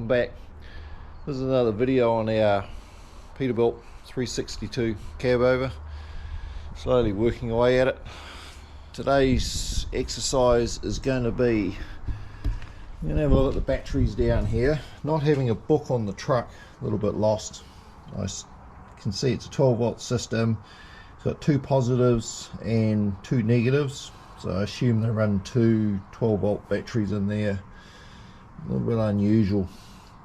welcome back. This is another video on our Peterbilt 362 cab over. Slowly working away at it. Today's exercise is going to be, I'm going to have a look at the batteries down here. Not having a book on the truck, a little bit lost. I can see it's a 12 volt system. It's got two positives and two negatives. So I assume they run two 12 volt batteries in there. A little bit unusual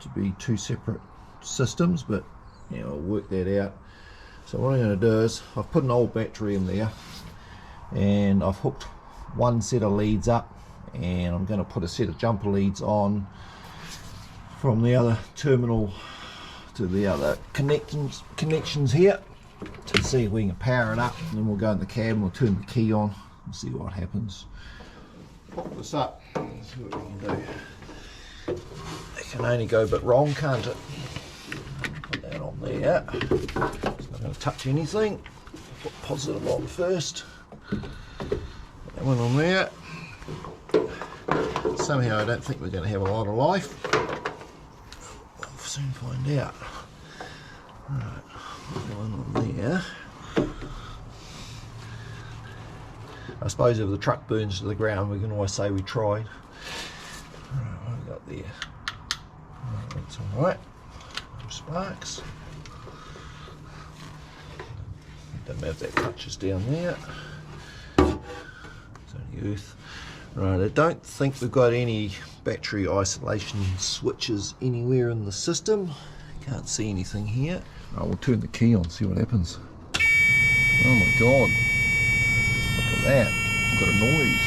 to be two separate systems, but yeah, I'll work that out. So what I'm going to do is I've put an old battery in there and I've hooked one set of leads up, and I'm going to put a set of jumper leads on from the other terminal to the other connections here to see if we can power it up, and then we'll go in the cab and we'll turn the key on and see what happens. Pop this up, see what we can do. It can only go a bit wrong, can't it? Put that on there. It's not going to touch anything. Put positive on first. Put that one on there. Somehow I don't think we're going to have a lot of life. We'll soon find out. Alright, put that one on there. I suppose if the truck burns to the ground, we can always say we tried. Alright, what have we got there? That's alright. No sparks. Don't know if that touches down there. It's only earth. Right, I don't think we've got any battery isolation switches anywhere in the system. Can't see anything here. Right, we'll turn the key on, see what happens. Oh my god. Look at that. I've got a noise.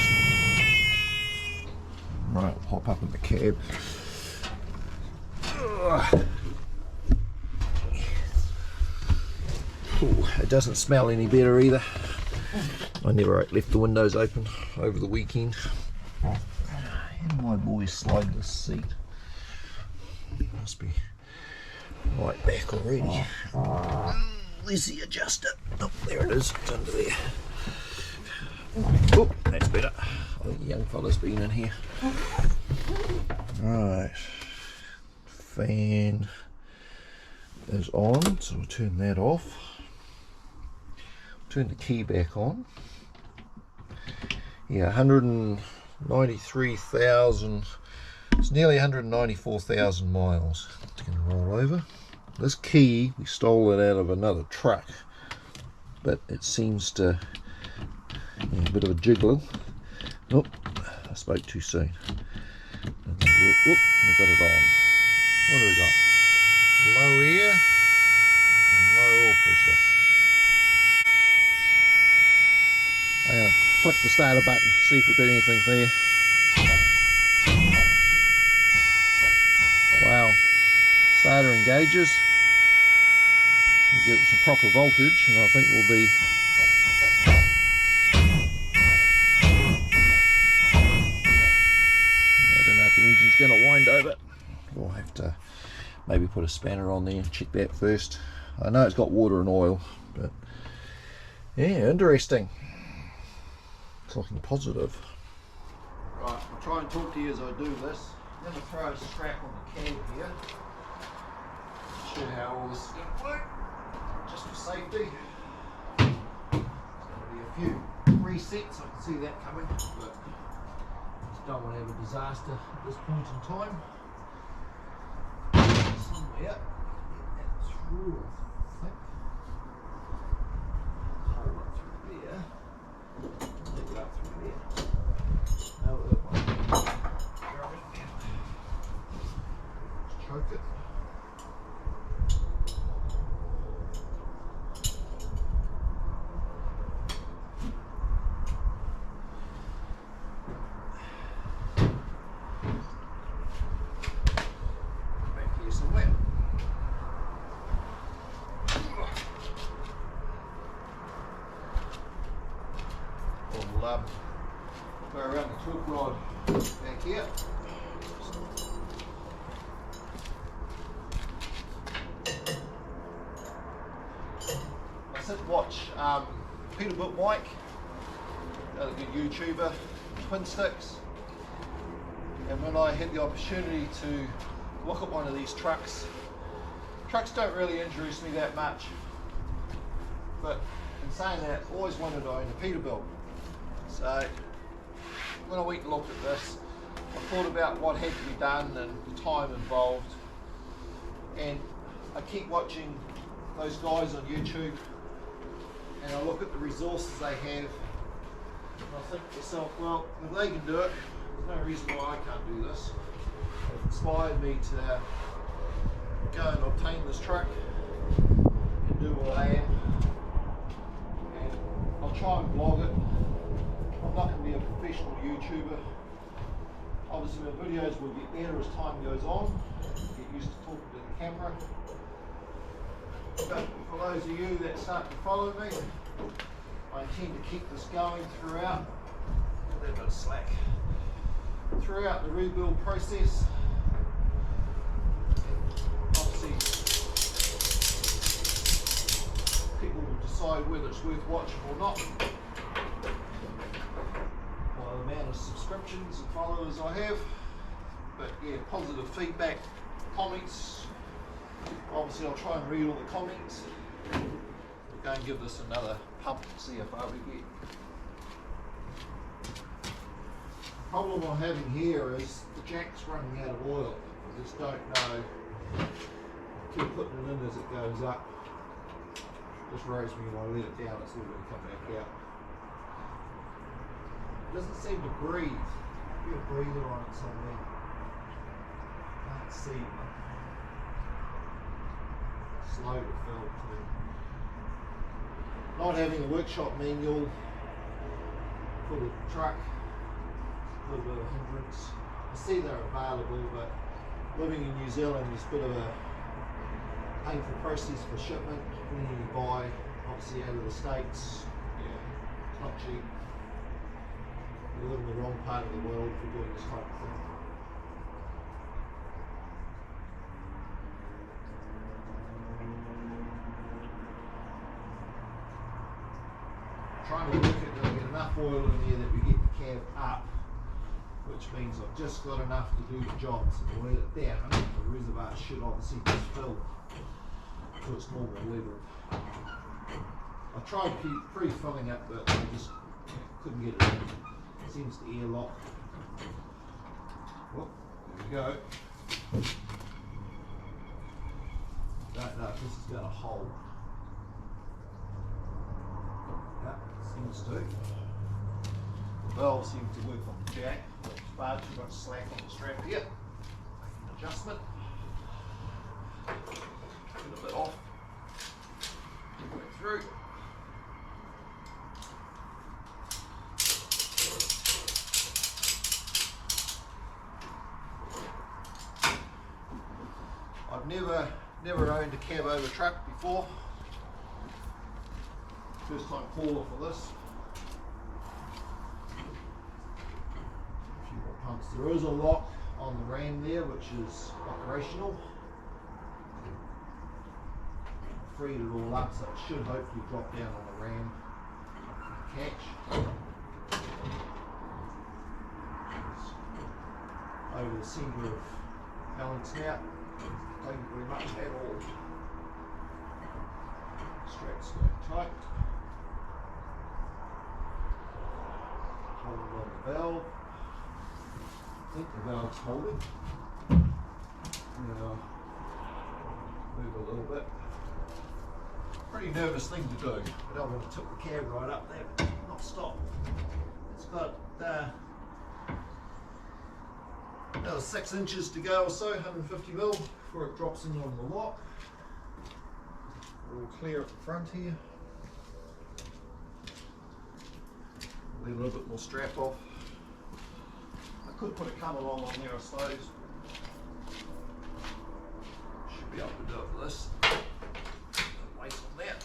Right, we'll hop up in the cab. Ooh, it doesn't smell any better either. I never left the windows open over the weekend. How do my boys slide this seat? Must be right back already. Where's the adjuster? Oh, there it is. It's under there. Oh, that's better. I think the young fella's been in here. Right. Fan is on, so we'll turn that off. Turn the key back on. Yeah, 193,000. It's nearly 194,000 miles. It's going to roll over. This key, we stole it out of another truck, but it seems to, yeah, a bit of a jiggling. Oh, I spoke too soon. Oh, we got it on. What do we got? Low air and low oil pressure. I'm going to flick the starter button, see if we've got anything there. Wow. Starter engages. We'll get some proper voltage, and I think we'll be the engine's going to wind over. We'll have to maybe put a spanner on there and check that first. I know it's got water and oil, but yeah, interesting. It's looking positive. Right, I'll try and talk to you as I do this. I'm going to throw a strap on the cab here. Show how all this is going to work, just for safety. There's going to be a few resets, I can see that coming, but don't want to have a disaster at this point in time. Somewhere, get that through, I think. Hold it through there. Leave it up through there. No, that one. Grab it. Just choke it. Go around the torque rod back here. I sit and watch Peterbilt Mike, another good YouTuber, Twin Sticks, and when I had the opportunity to look at one of these trucks. Trucks don't really interest me that much, but in saying that, I always wanted to own a Peterbilt. So when I went and looked at this, I thought about what had to be done and the time involved, and I keep watching those guys on YouTube and I look at the resources they have and I think to myself, well, if they can do it, there's no reason why I can't do this. It inspired me to go and obtain this truck and do what I am, and I'll try and vlog it. I'm not going to be a professional YouTuber. Obviously my videos will get better as time goes on, get used to talking to the camera. But for those of you that start to follow me, I intend to keep this going throughout, a little bit of slack, throughout the rebuild process. And obviously people will decide whether it's worth watching or not by the amount of subscriptions and followers I have. But yeah, positive feedback, comments. Obviously I'll try and read all the comments. We'll go and give this another pump and see how far we get. The problem I'm having here is the jack's running out of oil. I just don't know. Keep putting it in as it goes up. Just worries me when I let it down, it's all going to come back out. It doesn't seem to breathe. Maybe a breather on it somewhere. Can't see one. Slow to fill too. Not having a workshop manual for the truck, a little bit of a hindrance. I see they're available, but living in New Zealand is a bit of a painful process for shipment. When you buy, obviously out of the States, yeah, it's not cheap. You live in the wrong part of the world if you're doing this type of thing. Trying to work it to get enough oil in there that we get the cab up, which means I've just got enough to do the job. So to let it down, the reservoir should obviously just fill to its normal level. I tried to keep pre-filling it, but I just couldn't get it in. It seems to airlock. Well, there we go. Don't know if this is going to hold. Yeah, seems to. The valve seems to work on the jack. Far too much slack on the strap here. Make an adjustment. Get a bit off. Work through. I've never owned a cab over truck before. First time caller for this. A few more pumps. There is a lock on the ram there which is operational. Freed it all up, so it should hopefully drop down on the ram catch. Over the centre of balance now. Don't very much at all. Straps going tight. Holding on the valve. I think the valve's holding. Now move a little bit. Pretty nervous thing to do. I don't want to tip the cab right up there, but not stop. It's got another 6 inches to go or so, 150 mil before it drops in on the lock. We'll clear at the front here. Leave a little bit more strap off. I could put a come along on there, I suppose. Should be able to do it with this. Weight on that.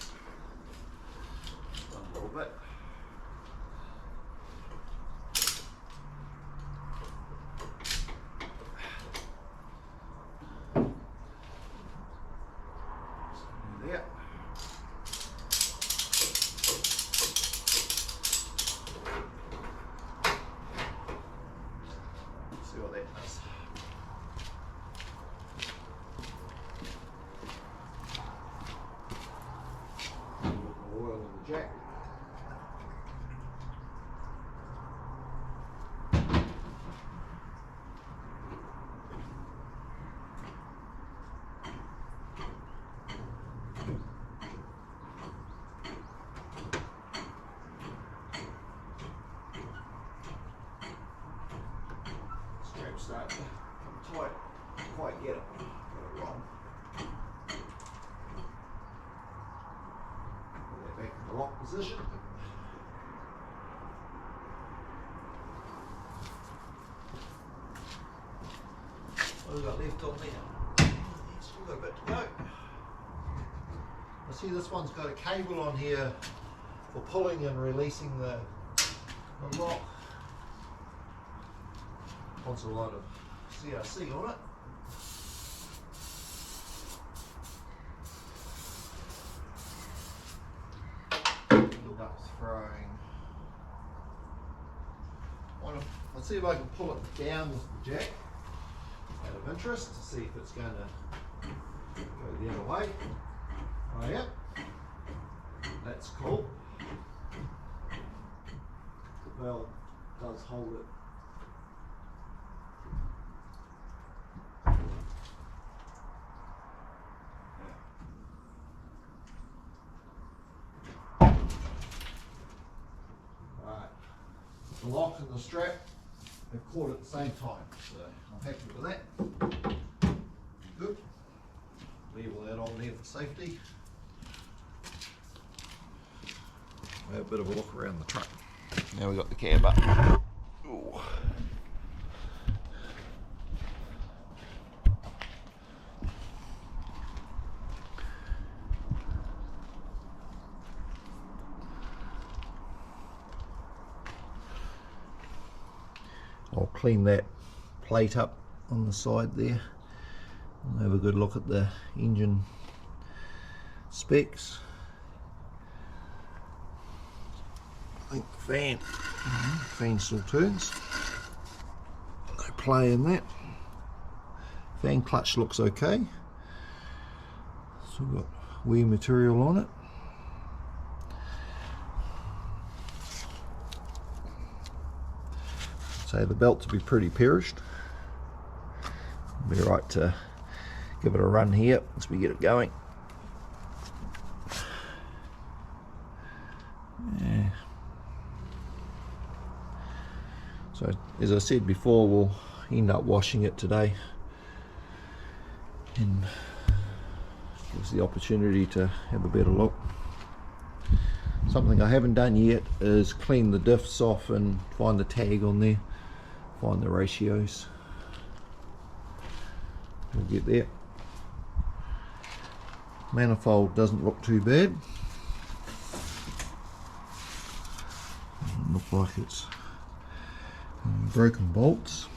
Run a little bit. There. See what that does. position. What have we got left on there? Still got a bit to go. I see this one's got a cable on here for pulling and releasing the lock. Wants a lot of CRC on it. End up throwing. Let's see if I can pull it down with the jack out of interest to see if it's going to go the other way. Oh yeah, that's cool. The bell does hold it. The lock and the strap have caught at the same time, so I'm happy with that. Good. Leave all that on there for safety. Have a bit of a look around the truck. Now we've got the cab up. Ooh. I'll clean that plate up on the side there. We'll have a good look at the engine specs. I think fan still turns. No play in that. Fan clutch looks okay. Still got wear material on it. So the belt to be pretty perished. Be right to give it a run here once we get it going. Yeah. So as I said before, we'll end up washing it today, and gives the opportunity to have a better look. Something I haven't done yet is clean the diffs off and find the tag on there. Find the ratios. We'll get there. Manifold doesn't look too bad. Doesn't look like it's broken bolts.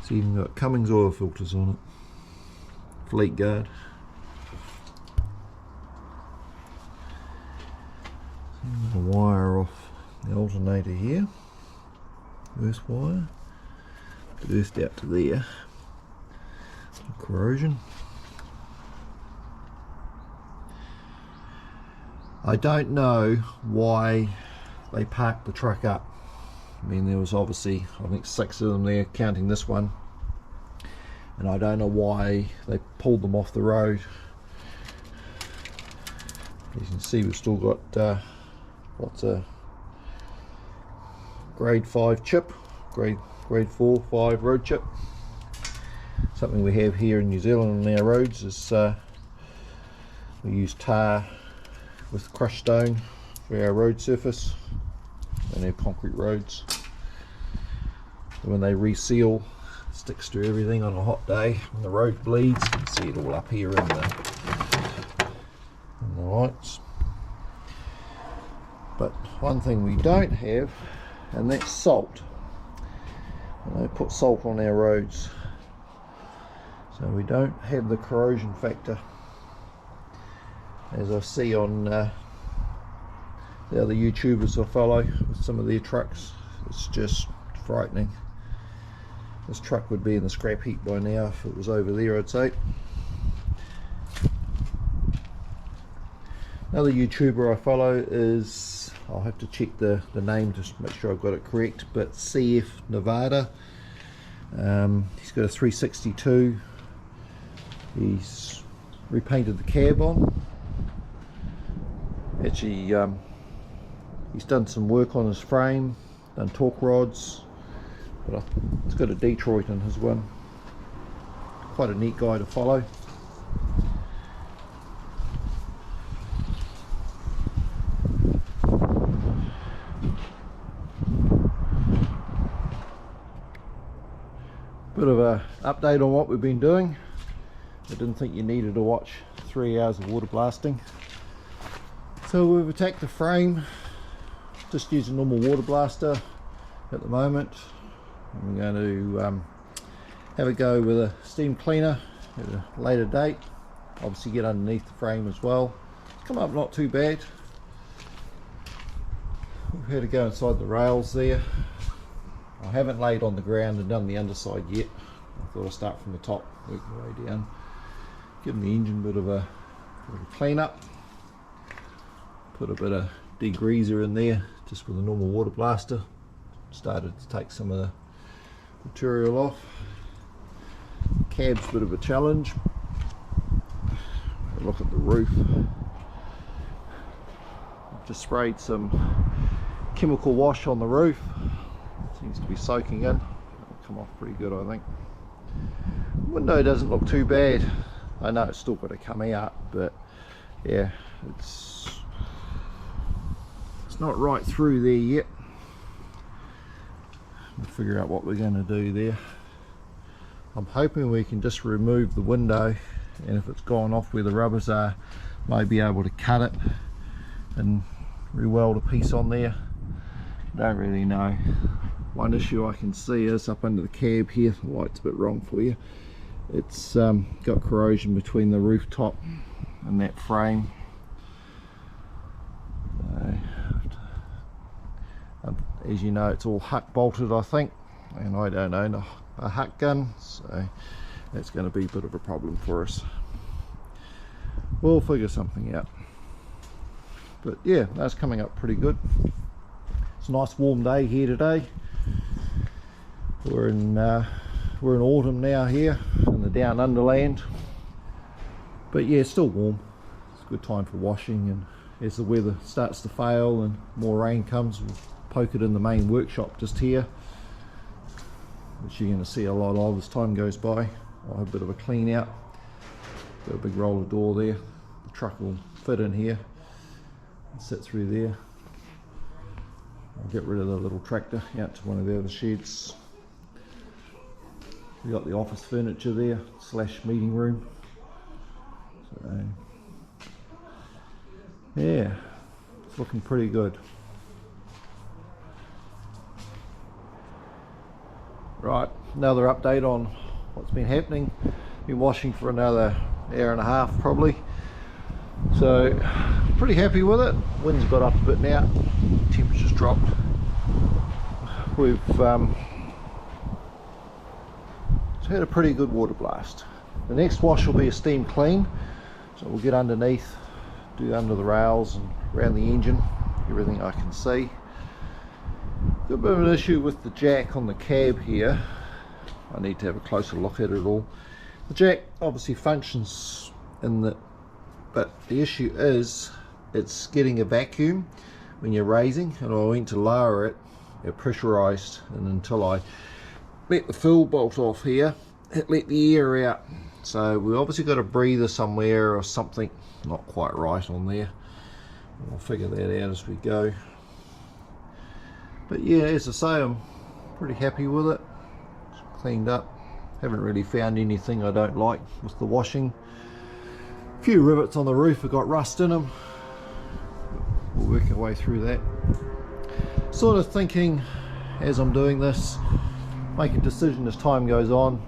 It's even got Cummins oil filters on it. Fleet guard. A wire off the alternator here, earth wire, earthed out to there, corrosion. I don't know why they parked the truck up. I mean, there was obviously, I think 6 of them there, counting this one, and I don't know why they pulled them off the road. As you can see, we've still got lots of grade 5 chip, grade 4, 5 road chip. Something we have here in New Zealand on our roads is we use tar with crushed stone for our road surface and our concrete roads. When they reseal, it sticks to everything on a hot day. When the road bleeds, you can see it all up here in the lights. But one thing we don't have, and that's salt. And they put salt on our roads, so we don't have the corrosion factor. As I see on the other YouTubers I follow with some of their trucks, it's just frightening. This truck would be in the scrap heap by now if it was over there, I'd say. Another YouTuber I follow is, I'll have to check the name just to make sure I've got it correct, but CF Nevada. He's got a 362. He's repainted the cab on. Actually, he's done some work on his frame, done torque rods, but it's got a Detroit in his one. Quite a neat guy to follow. a update on what we've been doing. I didn't think you needed to watch 3 hours of water blasting. So we've attacked the frame, just using normal water blaster at the moment. I'm going to have a go with a steam cleaner at a later date. Obviously get underneath the frame as well. It's come up not too bad. We've had to go inside the rails there. I haven't laid on the ground and done the underside yet. I thought I'd start from the top, work my way down. Give the engine a bit of a clean up. Put a bit of degreaser in there just with a normal water blaster. Started to take some of the material off. Cab's a bit of a challenge. Look at the roof. I've just sprayed some chemical wash on the roof. Seems to be soaking in. It'll come off pretty good, I think. Window doesn't look too bad. I know it's still got to come out, but yeah, it's not right through there yet. We'll figure out what we're going to do there. I'm hoping we can just remove the window, and if it's gone off where the rubbers are, may be able to cut it and re-weld a piece on there. Don't really know. One issue I can see is up under the cab here. The light's a bit wrong for you. It's got corrosion between the rooftop and that frame. As you know, it's all huck bolted, I think, and I don't own a huck gun, so that's going to be a bit of a problem for us. We'll figure something out. But yeah, that's coming up pretty good. It's a nice warm day here today. We're in autumn now here in the down underland, but yeah, it's still warm. It's a good time for washing, and as the weather starts to fail and more rain comes, we'll poke it in the main workshop just here, which you're going to see a lot of as time goes by. I'll have a bit of a clean out. Got a big roller door there. The truck will fit in here and sit through there. I'll get rid of the little tractor out to one of the other sheds. We got the office furniture there / meeting room. So yeah, it's looking pretty good. Right, another update on what's been happening. Been washing for another hour and a half probably. So pretty happy with it. Wind's got up a bit now. Temperature's dropped. We've had a pretty good water blast. The next wash will be a steam clean, so we'll get underneath, do under the rails and around the engine, everything I can see. Got a bit of an issue with the jack on the cab here. I need to have a closer look at it all. The jack obviously functions in the, but the issue is it's getting a vacuum when you're raising, and I went to lower it, it pressurized, and until I let the fill bolt off here, it let the air out. So we obviously got a breather somewhere or something not quite right on there. We'll figure that out as we go. But yeah, as I say, I'm pretty happy with it. It's cleaned up. Haven't really found anything I don't like with the washing. A few rivets on the roof have got rust in them. We'll work our way through that. Sort of thinking as I'm doing this, make a decision as time goes on.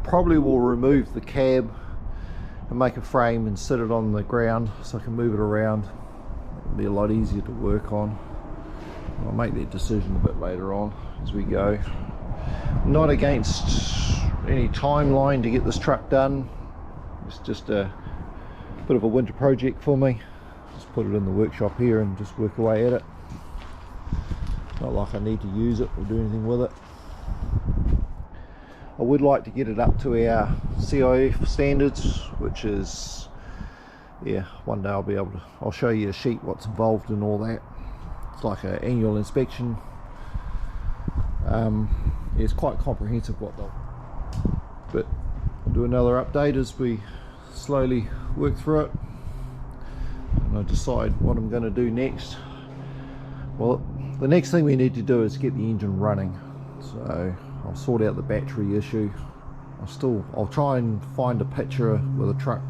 Probably will remove the cab and make a frame and sit it on the ground so I can move it around. It'll be a lot easier to work on. I'll make that decision a bit later on as we go. I'm not against any timeline to get this truck done. It's just a bit of a winter project for me. Just put it in the workshop here and just work away at it. Not like I need to use it or do anything with it. I would like to get it up to our CIF standards, which is, yeah, one day I'll show you a sheet what's involved in all that. It's like an annual inspection. It's quite comprehensive what they'll, but I'll do another update as we slowly work through it and I decide what I'm going to do next. Well, the next thing we need to do is get the engine running, so I'll sort out the battery issue I'll try and find a picture with a truck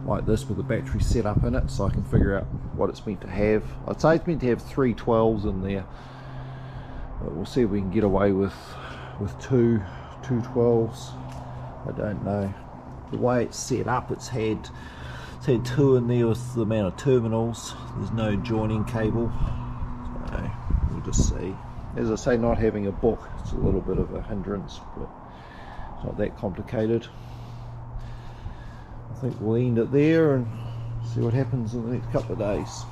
like this with the battery set up in it, so I can figure out what it's meant to have. I'd say it's meant to have 3 12s in there, but we'll see if we can get away with two 12s. I don't know. The way it's set up, it's had 2 in there with the amount of terminals. There's no joining cable, so we'll just see. As I say, not having a book, it's a little bit of a hindrance, but it's not that complicated. I think we'll end it there and see what happens in the next couple of days.